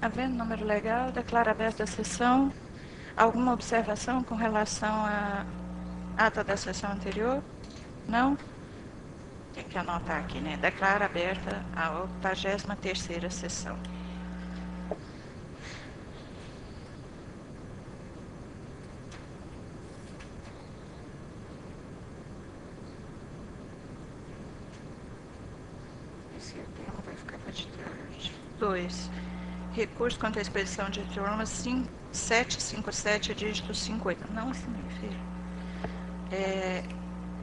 Havendo número legal, declaro aberta a sessão. Alguma observação com relação à ata da sessão anterior? Não? Tem que anotar aqui, né? Declaro aberta a 83ª sessão. Esse tema vai ficar para de tarde. 2. Recurso contra a expedição de diploma 757, dígito 58. Não, assim, filho.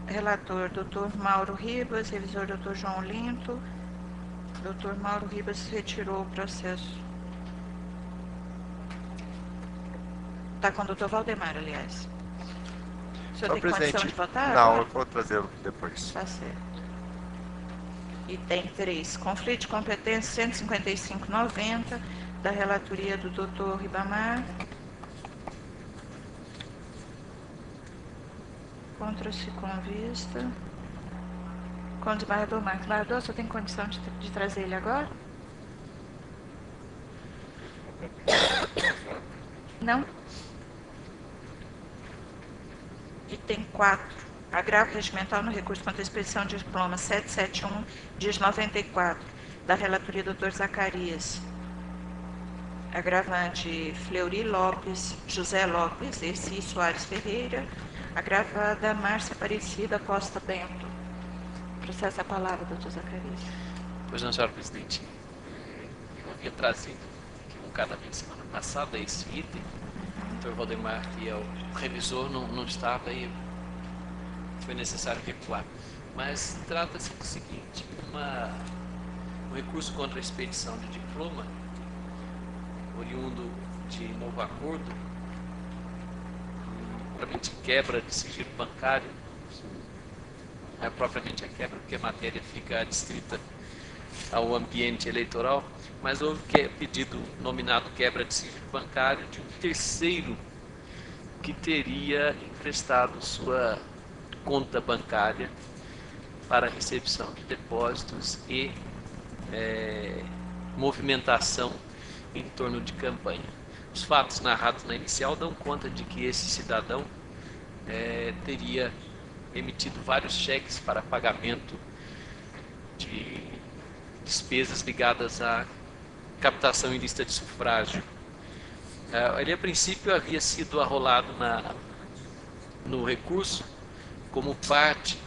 Relator, Dr. Mauro Ribas, revisor, Dr. João Linto. Dr. Mauro Ribas retirou o processo. Está com o Dr. Valdemar, aliás. O senhor tem condição de votar? Não, eu vou trazê-lo depois. Está certo. Item 3. Conflito de competência 155/90, da relatoria do Dr. Ribamar. Contra-se com vista. Com o desembargador Marcos. Desembargador, o senhor tem condição de trazer ele agora? Não? Item 4. Agravo regimental no recurso contra a expedição de diploma 771, dias 94, da relatoria do Dr. Zacarias. Agravante Fleury Lopes, José Lopes, Erci Soares Ferreira. Agravada Márcia Aparecida Costa Bento. Processo a palavra, doutor Zacarias. Pois não, senhora presidente. Eu havia trazido equivocadamente semana passada esse item. O Dr. Valdemar, que é o revisor, não estava e foi necessário recuar. Mas trata-se do seguinte: um recurso contra a expedição de diploma, oriundo de novo acordo, propriamente quebra de sigilo bancário, não é propriamente a quebra, porque a matéria fica adstrita ao ambiente eleitoral, mas houve pedido nominado quebra de sigilo bancário de um terceiro que teria emprestado sua conta bancária para recepção de depósitos e movimentação em torno de campanha. Os fatos narrados na inicial dão conta de que esse cidadão teria emitido vários cheques para pagamento de despesas ligadas à captação ilícita de sufrágio. Ele, a princípio, havia sido arrolado no recurso como parte,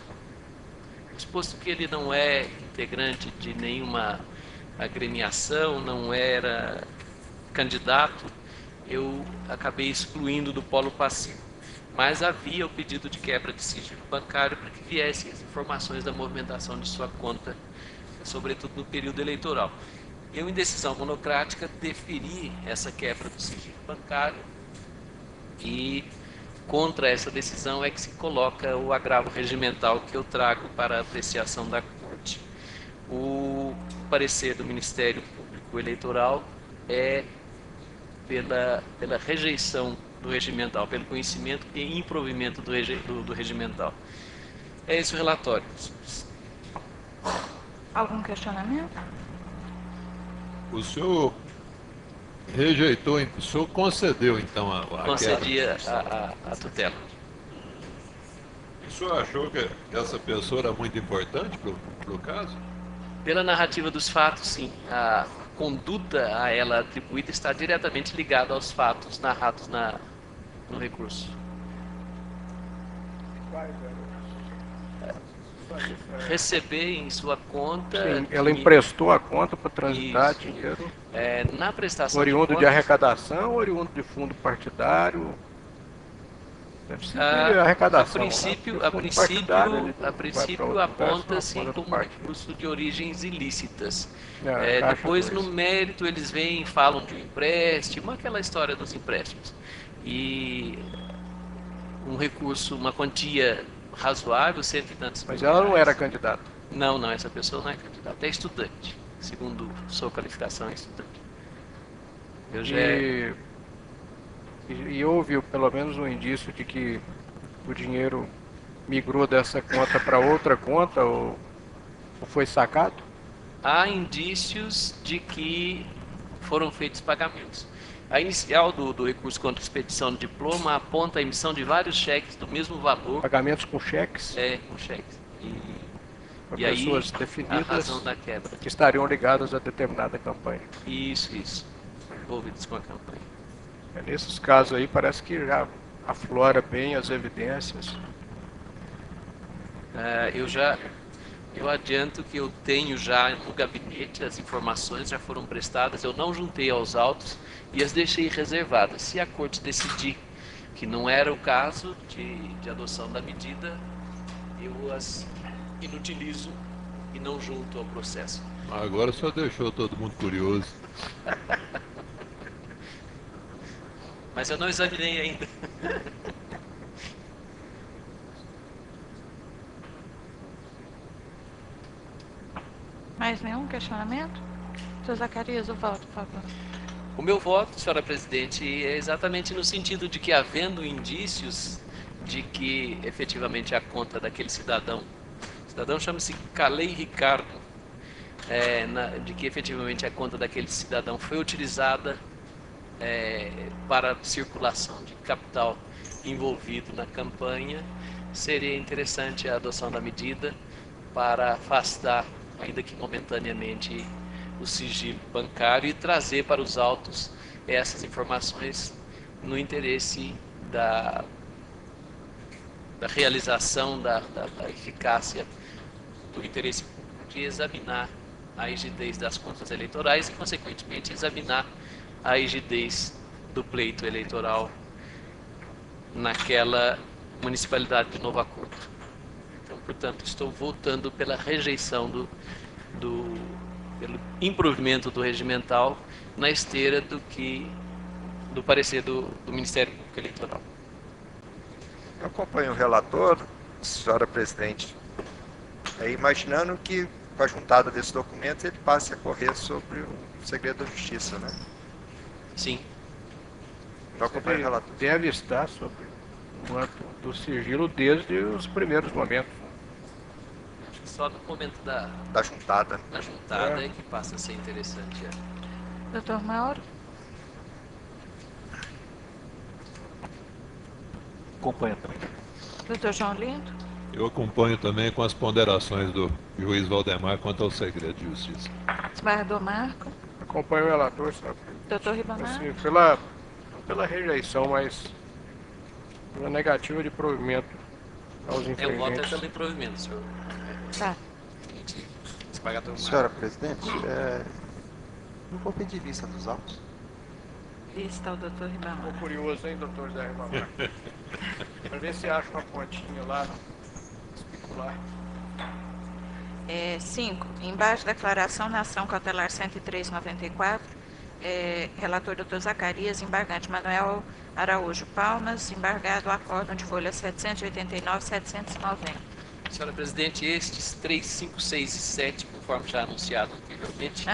exposto que ele não é integrante de nenhuma agremiação, não era candidato, eu acabei excluindo do polo passivo. Mas havia o pedido de quebra de sigilo bancário para que viessem as informações da movimentação de sua conta, sobretudo no período eleitoral. Eu, em decisão monocrática, deferi essa quebra do sigilo bancário e contra essa decisão é que se coloca o agravo regimental que eu trago para a apreciação da Corte. O parecer do Ministério Público Eleitoral é pela rejeição do regimental, pelo conhecimento e improvimento do regimental. É esse o relatório. Algum questionamento? O senhor rejeitou, o senhor concedeu então a concedi a tutela. O senhor achou que essa pessoa era muito importante para o caso? Pela narrativa dos fatos, sim. A conduta a ela atribuída está diretamente ligada aos fatos narrados no recurso. Receber em sua conta... Sim, ela emprestou a conta para transitar dinheiro na prestação oriundo de de arrecadação, oriundo de fundo partidário. Deve ser de arrecadação. A princípio aponta-se como recurso de origens ilícitas. Depois, no mérito, eles vêm e falam de um empréstimo, aquela história dos empréstimos. E um recurso, uma quantia razoável, 100 e tantos mil. Mas ela não era candidata? Não, essa pessoa não é candidata, é estudante. Segundo sua qualificação, é estudante. E houve pelo menos um indício de que o dinheiro migrou dessa conta para outra conta ou foi sacado? Há indícios de que foram feitos pagamentos. A inicial do recurso contra expedição de diploma aponta a emissão de vários cheques do mesmo valor. Pagamentos com cheques? Com cheques. Para E pessoas aí, definidas a razão da quebra. que estariam ligadas a determinada campanha. Isso. Envolvidos com a campanha. Nesses casos aí parece que já aflora bem as evidências. Eu adianto que eu tenho já no gabinete, as informações já foram prestadas, eu não juntei aos autos e as deixei reservadas. Se a corte decidir que não era o caso de adoção da medida, eu as inutilizo e não junto ao processo. Agora só deixou todo mundo curioso. Mas eu não examinei ainda. Mais nenhum questionamento? Doutor Zacarias, o voto, por favor. O meu voto, senhora presidente, é exatamente no sentido de que, havendo indícios de que efetivamente a conta daquele cidadão, o cidadão chama-se Calei Ricardo, de que efetivamente a conta daquele cidadão foi utilizada para circulação de capital envolvido na campanha, seria interessante a adoção da medida para afastar, ainda que momentaneamente, o sigilo bancário e trazer para os autos essas informações no interesse da realização da eficácia do interesse público de examinar a rigidez das contas eleitorais e, consequentemente, examinar a rigidez do pleito eleitoral naquela municipalidade de Novo Acordo. Então, portanto, estou votando pela rejeição pelo improvimento do regimental na esteira do parecer do Ministério Público Eleitoral. Eu acompanho o relator, senhora presidente, imaginando que com a juntada desses documentos ele passe a correr sobre o segredo da justiça, né? Sim. Eu acompanho o relator. Deve estar sobre o manto do sigilo desde os primeiros momentos. Só no momento da juntada. Da juntada é que passa a ser interessante. Doutor Mauro? Acompanha também. Doutor João Lindo? Eu acompanho também com as ponderações do juiz Valdemar quanto ao segredo de justiça. Desembargador Marco? Acompanho o relator, sabe? Doutor Ribamar? Assim, pela rejeição, mas pela negativa de provimento aos infringentes. Eu voto pelo improvimento, senhor. Tá. Senhora presidente, não vou pedir vista dos autos. Vista ao doutor Ribamar. Ficou curioso, hein, doutor Zé Ribamar? Para ver se acha uma pontinha lá, especular. 5. Embaixo da declaração na ação cautelar 103/94, relator doutor Zacarias, embargante Manuel Araújo Palmas, embargado o acórdão de folha 789 e 790. Senhora presidente, estes 3, 5, 6 e 7, conforme já anunciado anteriormente,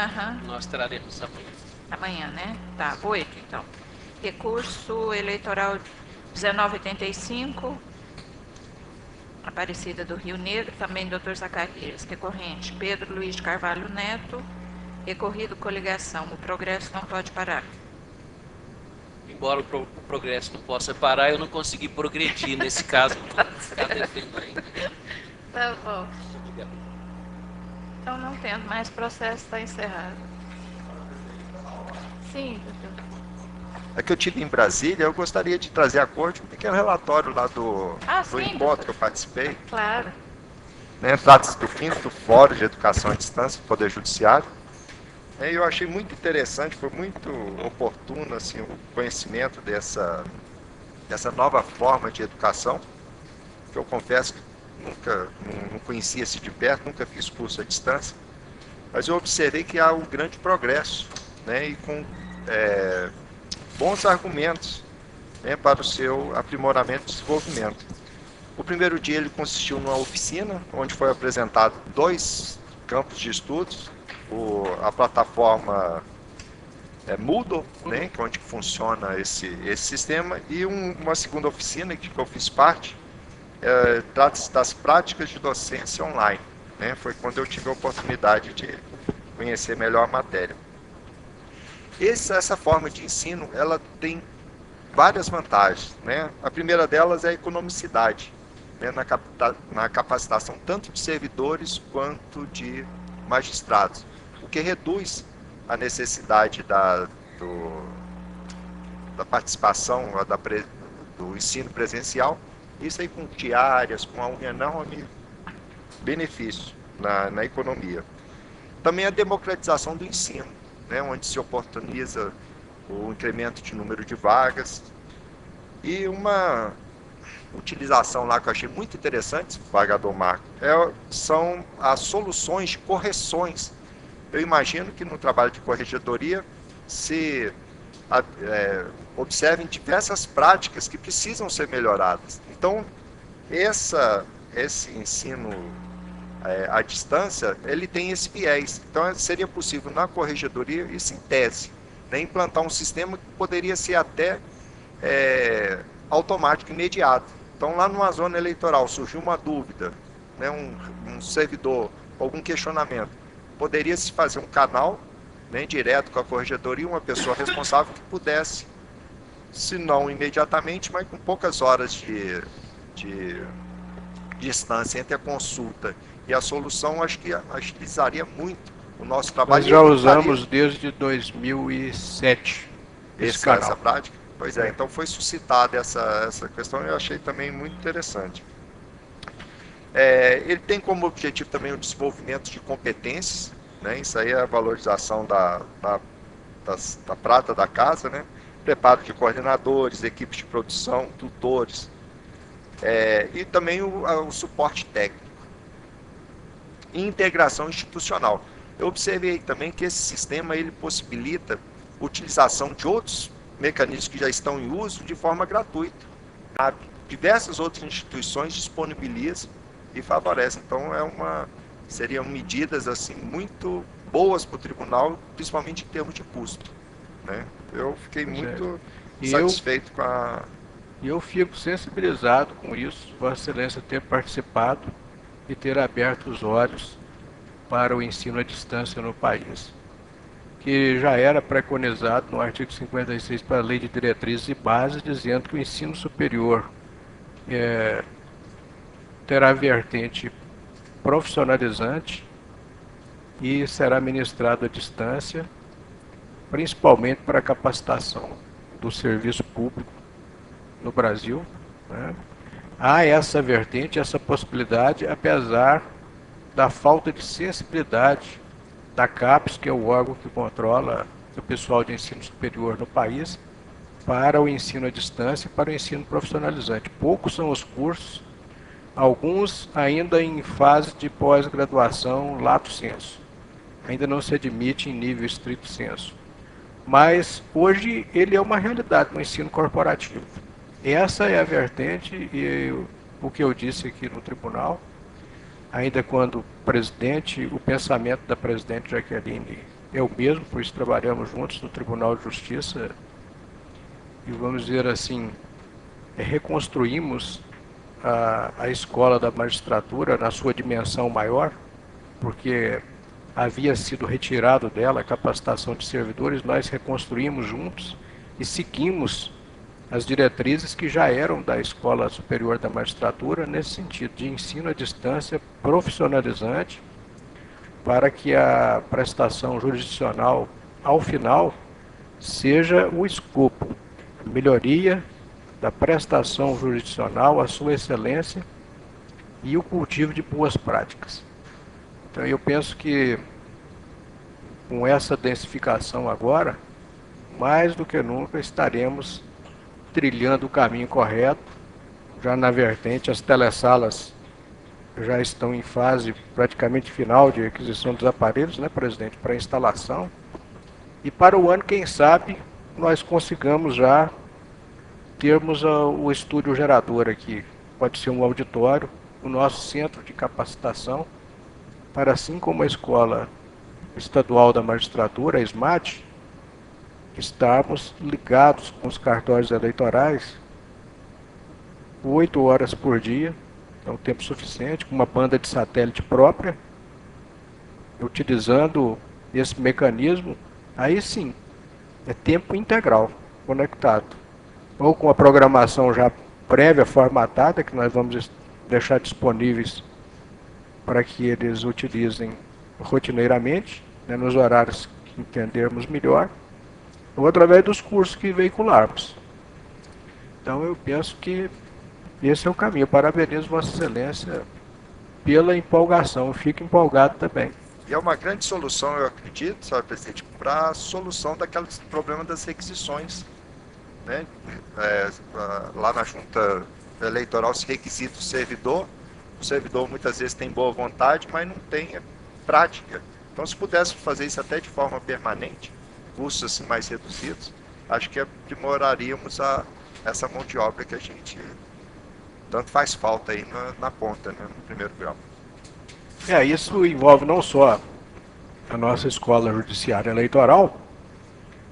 nós traremos amanhã. Amanhã, né? Tá, 8 então. Recurso eleitoral 1985, Aparecida do Rio Negro, também doutor Zacarias. Recorrente Pedro Luiz de Carvalho Neto, recorrido coligação. O progresso não pode parar. Embora o progresso não possa parar, eu não consegui progredir nesse caso. Tá bom. Então, não tendo mais processo, está encerrado. Sim, doutor. É que eu tive em Brasília, eu gostaria de trazer à corte um pequeno relatório lá do sim, encontro que eu participei. Claro. Né, trata-se do 5º Fórum de Educação à Distância do Poder Judiciário. E eu achei muito interessante, foi muito oportuno assim, o conhecimento dessa nova forma de educação, que eu confesso que nunca não conhecia esse de perto, nunca fiz curso à distância, mas eu observei que há um grande progresso, né, e com bons argumentos, né, para o seu aprimoramento e desenvolvimento. O primeiro dia ele consistiu numa oficina, onde foi apresentado 2 campos de estudos, a plataforma Moodle, né, onde funciona esse sistema, e uma segunda oficina que eu fiz parte, trata-se das práticas de docência online, né, foi quando eu tive a oportunidade de conhecer melhor a matéria. Essa forma de ensino, ela tem várias vantagens, né? A primeira delas é a economicidade, né? Na capacitação tanto de servidores quanto de magistrados, o que reduz a necessidade da participação do ensino presencial, isso aí com diárias, com um enorme benefício na economia. Também a democratização do ensino, né, onde se oportuniza o incremento de número de vagas, e uma utilização lá que eu achei muito interessante, pagador Marco, são as soluções de correções. Eu imagino que no trabalho de corregedoria se observem diversas práticas que precisam ser melhoradas. Então, esse ensino à distância, ele tem esse viés. Então, seria possível na corregedoria, isso em tese, né, implantar um sistema que poderia ser até automático, imediato. Então, lá numa zona eleitoral, surgiu uma dúvida, né, um servidor, algum questionamento, poderia-se fazer um canal, né, direto com a corregedoria, uma pessoa responsável que pudesse, se não imediatamente, mas com poucas horas de distância entre a consulta e a solução, acho que agilizaria muito o nosso trabalho. Nós já usamos desde 2007 essa prática. Pois é, então foi suscitada essa questão e eu achei também muito interessante. Ele tem como objetivo também o desenvolvimento de competências, né? Isso aí é a valorização da prata da casa, né? Preparo de coordenadores, equipes de produção, tutores, e também o suporte técnico e integração institucional. Eu observei também que esse sistema ele possibilita a utilização de outros mecanismos que já estão em uso de forma gratuita. Diversas outras instituições disponibilizam e favorecem. Então seriam medidas assim muito boas para o tribunal, principalmente em termos de custo, né? Eu fiquei muito satisfeito com a... E eu fico sensibilizado com isso, Vossa Excelência ter participado e ter aberto os olhos para o ensino à distância no país, que já era preconizado no artigo 56 para a Lei de Diretrizes e Bases, dizendo que o ensino superior terá vertente profissionalizante e será ministrado à distância, principalmente para a capacitação do serviço público no Brasil, né? Há essa vertente, essa possibilidade, apesar da falta de sensibilidade da CAPES, que é o órgão que controla o pessoal de ensino superior no país, para o ensino à distância e para o ensino profissionalizante. Poucos são os cursos, alguns ainda em fase de pós-graduação lato sensu. Ainda não se admite em nível estrito sensu. Mas hoje ele é uma realidade no ensino corporativo. Essa é a vertente e o que eu disse aqui no tribunal, ainda quando presidente, o pensamento da presidente Jaqueline é o mesmo, pois trabalhamos juntos no Tribunal de Justiça e, vamos dizer assim, reconstruímos a escola da magistratura na sua dimensão maior, porque havia sido retirado dela a capacitação de servidores, nós reconstruímos juntos e seguimos as diretrizes que já eram da Escola Superior da Magistratura, nesse sentido, de ensino à distância profissionalizante, para que a prestação jurisdicional, ao final, seja o escopo, a melhoria da prestação jurisdicional, a sua excelência e o cultivo de boas práticas. Então eu penso que com essa densificação agora, mais do que nunca estaremos trilhando o caminho correto, já na vertente, as telesalas já estão em fase praticamente final de aquisição dos aparelhos, né, presidente, para instalação. E para o ano, quem sabe, nós consigamos já termos o estúdio gerador aqui. Pode ser um auditório, o nosso centro de capacitação, para assim como a Escola Estadual da Magistratura, a SMAT, estarmos ligados com os cartórios eleitorais 8 horas por dia, é um tempo suficiente, com uma banda de satélite própria, utilizando esse mecanismo, aí sim, É tempo integral, conectado. Ou com a programação já prévia, formatada, que nós vamos deixar disponíveis para que eles utilizem rotineiramente, né, nos horários que entendermos melhor, ou através dos cursos que veicularmos. Então eu penso que esse é o caminho. Eu parabenizo Vossa Excelência pela empolgação. Eu fico empolgado também. E é uma grande solução, eu acredito, senhor presidente, para a solução daqueles problemas das requisições. Né? Lá na junta eleitoral se requisita o servidor muitas vezes tem boa vontade, mas não tem prática. Então, se pudesse fazer isso até de forma permanente, custos assim, mais reduzidos, acho que aprimoraríamos essa mão de obra que a gente tanto faz falta aí na ponta, né, no primeiro grau. Isso envolve não só a nossa escola judiciária eleitoral,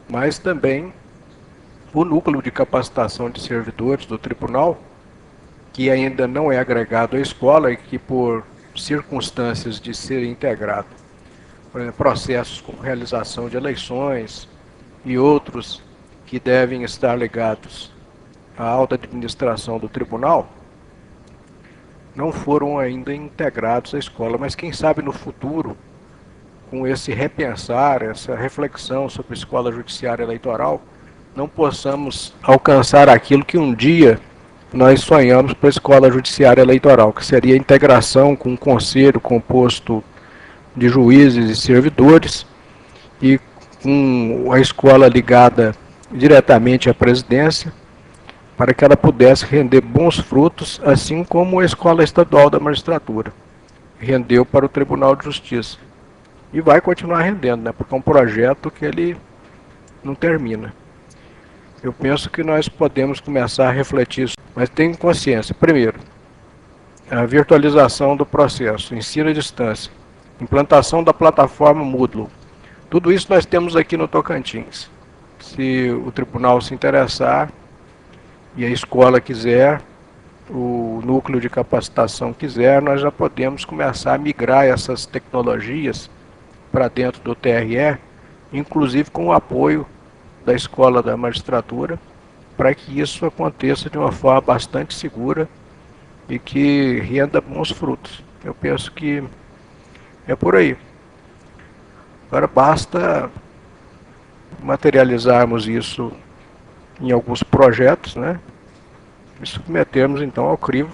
mas também o núcleo de capacitação de servidores do tribunal, que ainda não é agregado à escola e que, por circunstâncias de ser integrado, por exemplo, processos como realização de eleições e outros que devem estar ligados à alta administração do tribunal, não foram ainda integrados à escola, mas quem sabe no futuro, com esse repensar, essa reflexão sobre a escola judiciária eleitoral, não possamos alcançar aquilo que um dia nós sonhamos para a escola judiciária eleitoral, que seria a integração com um conselho composto de juízes e servidores e com a escola ligada diretamente à presidência, para que ela pudesse render bons frutos, assim como a Escola Estadual da Magistratura rendeu para o Tribunal de Justiça. E vai continuar rendendo, né? Porque é um projeto que ele não termina. Eu penso que nós podemos começar a refletir isso, mas tenho consciência. Primeiro, a virtualização do processo, ensino à distância, implantação da plataforma Moodle. Tudo isso nós temos aqui no Tocantins. Se o tribunal se interessar e a escola quiser, o núcleo de capacitação quiser, nós já podemos começar a migrar essas tecnologias para dentro do TRE, inclusive com o apoio da Escola da Magistratura, para que isso aconteça de uma forma bastante segura e que renda bons frutos. Eu penso que é por aí. Agora basta materializarmos isso em alguns projetos, né? E submetermos então ao crivo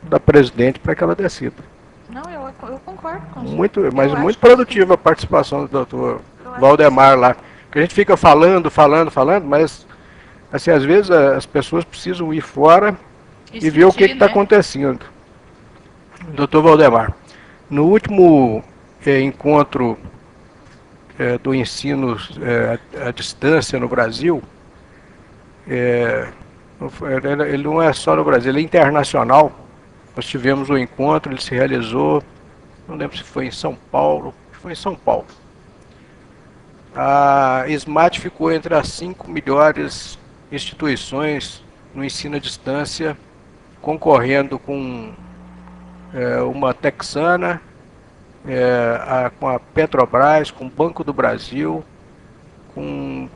da presidente para que ela decida. Não, eu concordo com você. Mas muito produtiva a participação do doutor Valdemar lá. Que a gente fica falando, mas assim, às vezes as pessoas precisam ir fora e ver o que está acontecendo. Doutor Valdemar, no último encontro do ensino à distância no Brasil, ele não é só no Brasil, ele é internacional. Nós tivemos um encontro, ele se realizou, não lembro se foi em São Paulo, foi em São Paulo. A SMAT ficou entre as 5 melhores instituições no ensino à distância, concorrendo com uma texana, com a Petrobras, com o Banco do Brasil, com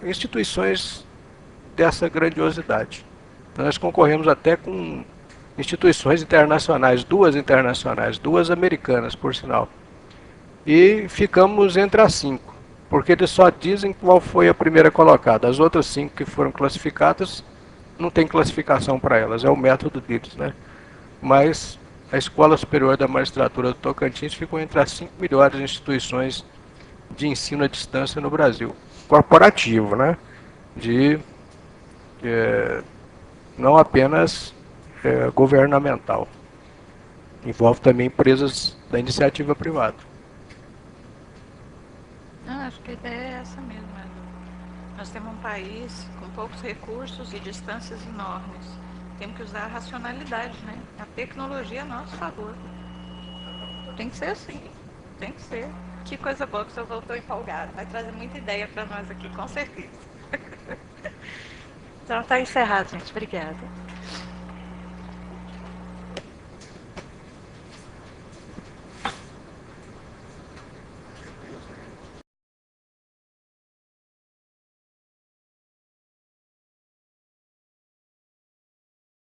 instituições dessa grandiosidade. Nós concorremos até com instituições internacionais, duas americanas, por sinal. E ficamos entre as 5, porque eles só dizem qual foi a primeira colocada. As outras 5 que foram classificadas, não tem classificação para elas, é o método deles, né? Mas a Escola Superior da Magistratura do Tocantins ficou entre as 5 melhores instituições de ensino à distância no Brasil. Corporativo, né? Não apenas governamental. Envolve também empresas da iniciativa privada. Não, acho que a ideia é essa mesmo. Nós temos um país com poucos recursos e distâncias enormes. Temos que usar a racionalidade, né? A tecnologia a nosso favor. Tem que ser assim. Tem que ser. Que coisa boa que o senhor voltou empolgado. Vai trazer muita ideia para nós aqui, com certeza. Então está encerrado, gente. Obrigada.